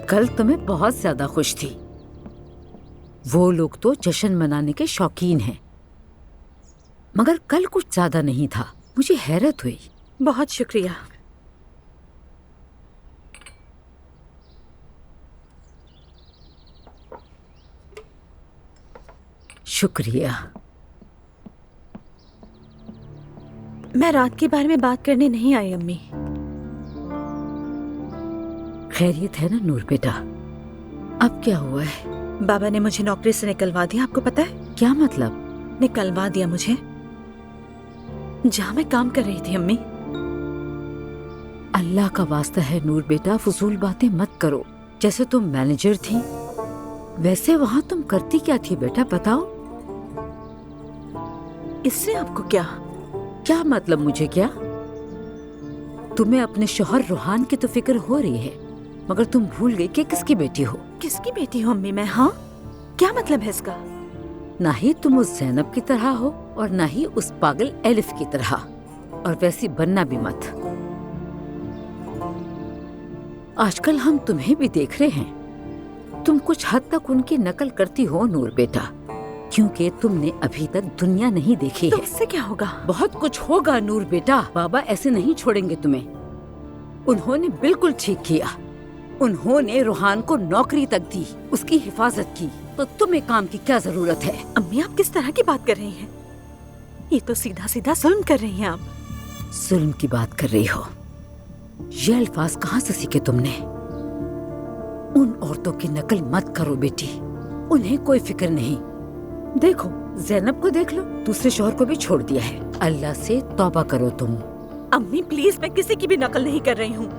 کل تمہیں بہت زیادہ خوش تھی. وہ لوگ تو جشن منانے کے شوقین ہیں، مگر کل کچھ زیادہ نہیں تھا. مجھے حیرت ہوئی. بہت شکریہ. شکریہ. میں رات کے بارے میں بات کرنے نہیں آئی امی. خیریت ہے نا نور بیٹا؟ اب کیا ہوا ہے؟ بابا نے مجھے نوکری سے نکلوا دیا. آپ کو پتا ہے؟ کیا مطلب؟ نکلوا دیا مجھے جہاں میں کام کر رہی تھی. امی اللہ کا واسطہ ہے نور بیٹا، فضول باتیں مت کرو. جیسے تم مینیجر تھی ویسے وہاں تم کرتی کیا تھی بیٹا، بتاؤ. اس سے آپ کو کیا؟ کیا مطلب مجھے کیا؟ تمہیں اپنے شوہر روحان کی تو فکر ہو رہی ہے، مگر تم بھول گئی کہ کس کی بیٹی ہو. کس کی بیٹی ہوں امی میں؟ ہاں کیا مطلب ہے اس کا؟ نہ ہی تم اس زینب کی طرح ہو اور نہ ہی اس پاگل ایلف کی طرح، اور ویسی بننا بھی مت. آج کل ہم تمہیں بھی دیکھ رہے ہیں، تم کچھ حد تک ان کی نقل کرتی ہو نور بیٹا، کیونکہ تم نے ابھی تک دنیا نہیں دیکھی تو ہے. اس سے کیا ہوگا؟ بہت کچھ ہوگا نور بیٹا. بابا ایسے نہیں چھوڑیں گے تمہیں. انہوں نے بالکل ٹھیک کیا. انہوں نے روحان کو نوکری تک دی، اس کی حفاظت کی، تو تمہیں کام کی کیا ضرورت ہے؟ امی آپ کس طرح کی بات کر رہی ہیں؟ یہ تو سیدھا سیدھا ظلم کر رہی ہیں آپ. ظلم کی بات کر رہی ہو؟ یہ الفاظ کہاں سے سیکھے تم نے؟ ان عورتوں کی نقل مت کرو بیٹی، انہیں کوئی فکر نہیں. دیکھو زینب کو دیکھ لو، دوسرے شوہر کو بھی چھوڑ دیا ہے. اللہ سے توبہ کرو تم. امی پلیز، میں کسی کی بھی نقل نہیں کر رہی ہوں.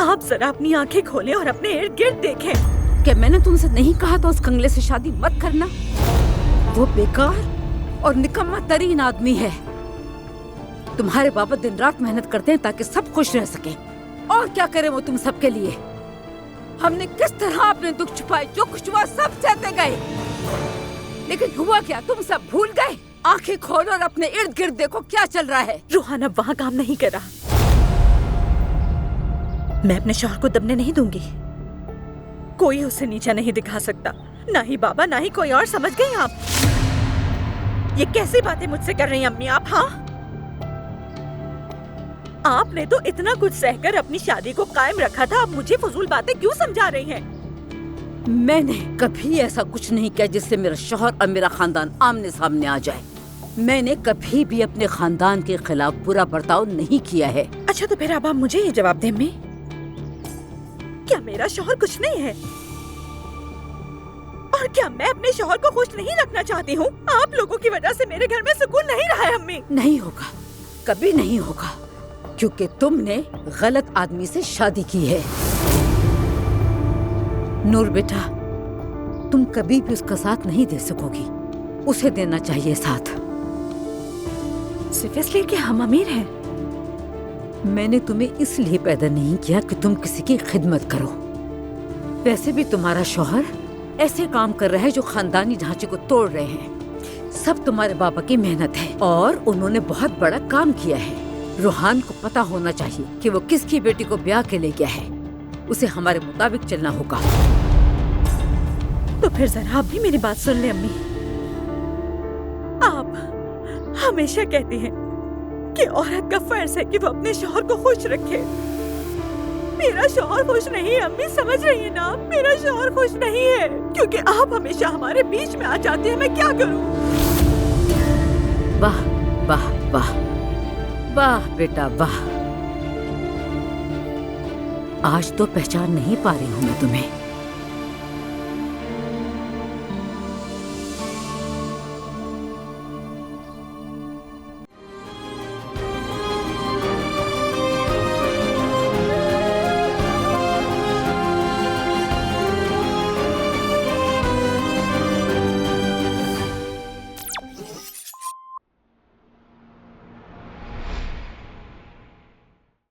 آپ ذرا اپنی آنکھیں کھولیں اور اپنے ارد گرد دیکھیں. کیا میں نے تم سے نہیں کہا تھا اس کنگلے سے شادی مت کرنا؟ وہ بیکار اور نکما ترین آدمی ہے. تمہارے بابا دن رات محنت کرتے ہیں تاکہ سب خوش رہ سکیں، اور کیا کریں وہ تم سب کے لیے. ہم نے کس طرح اپنے دکھ چھپائے، جو کچھ ہوا سب سہتے گئے، لیکن ہوا کیا؟ تم سب بھول گئے. آنکھیں کھولو اور اپنے ارد گرد دیکھو کیا چل رہا ہے. روحان اب وہاں کام نہیں کر رہا. میں اپنے شوہر کو دبنے نہیں دوں گی. کوئی اسے نیچا نہیں دکھا سکتا، نہ ہی بابا نہ ہی کوئی اور. سمجھ گئی آپ؟ یہ کیسی باتیں مجھ سے کر رہی ہیں امی آپ؟ ہاں آپ نے تو اتنا کچھ سہ کر اپنی شادی کو قائم رکھا تھا، اب مجھے فضول باتیں کیوں سمجھا رہی ہیں؟ میں نے کبھی ایسا کچھ نہیں کیا جس سے میرا شوہر اور میرا خاندان آمنے سامنے آ جائے. میں نے کبھی بھی اپنے خاندان کے خلاف برا برتاؤ نہیں کیا ہے. اچھا تو پھر اب آپ مجھے یہ جواب دیں امی، کیا میرا شوہر کچھ نہیں ہے؟ اور کیا میں اپنے شوہر کو خوش نہیں رکھنا چاہتی ہوں؟ آپ لوگوں کی وجہ سے میرے گھر میں سکون نہیں رہا ہے امی. نہیں ہوگا، کبھی نہیں ہوگا، کیونکہ تم نے غلط آدمی سے شادی کی ہے. نور بیٹا، تم کبھی بھی اس کا ساتھ نہیں دے سکو گی، اسے دینا چاہیے ساتھ. صرف اس لیے کہ ہم امیر ہیں؟ میں نے تمہیں اس لیے پیدا نہیں کیا کہ تم کسی کی خدمت کرو. ویسے بھی تمہارا شوہر ایسے کام کر رہا ہے جو خاندانی ڈھانچے کو توڑ رہے ہیں. سب تمہارے بابا کی محنت ہے، اور انہوں نے بہت بڑا کام کیا ہے. روحان کو پتا ہونا چاہیے کہ وہ کس کی بیٹی کو بیاہ کے لے گیا ہے. اسے ہمارے مطابق چلنا ہوگا. تو پھر ذرا آپ بھی میری بات سن لیں امی. آپ ہمیشہ کہتی ہیں کہ عورت کا فرض ہے کہ وہ اپنے شوہر کو خوش رکھے. میرا شوہر خوش نہیں ہے امی، سمجھ رہی ہیں نا آپ؟ میرا شوہر خوش نہیں ہے کیونکہ آپ ہمیشہ ہمارے بیچ میں آ جاتی ہیں. میں کیا کروں؟ واہ واہ واہ واہ بیٹا واہ. آج تو پہچان نہیں پا رہی ہوں میں تمہیں.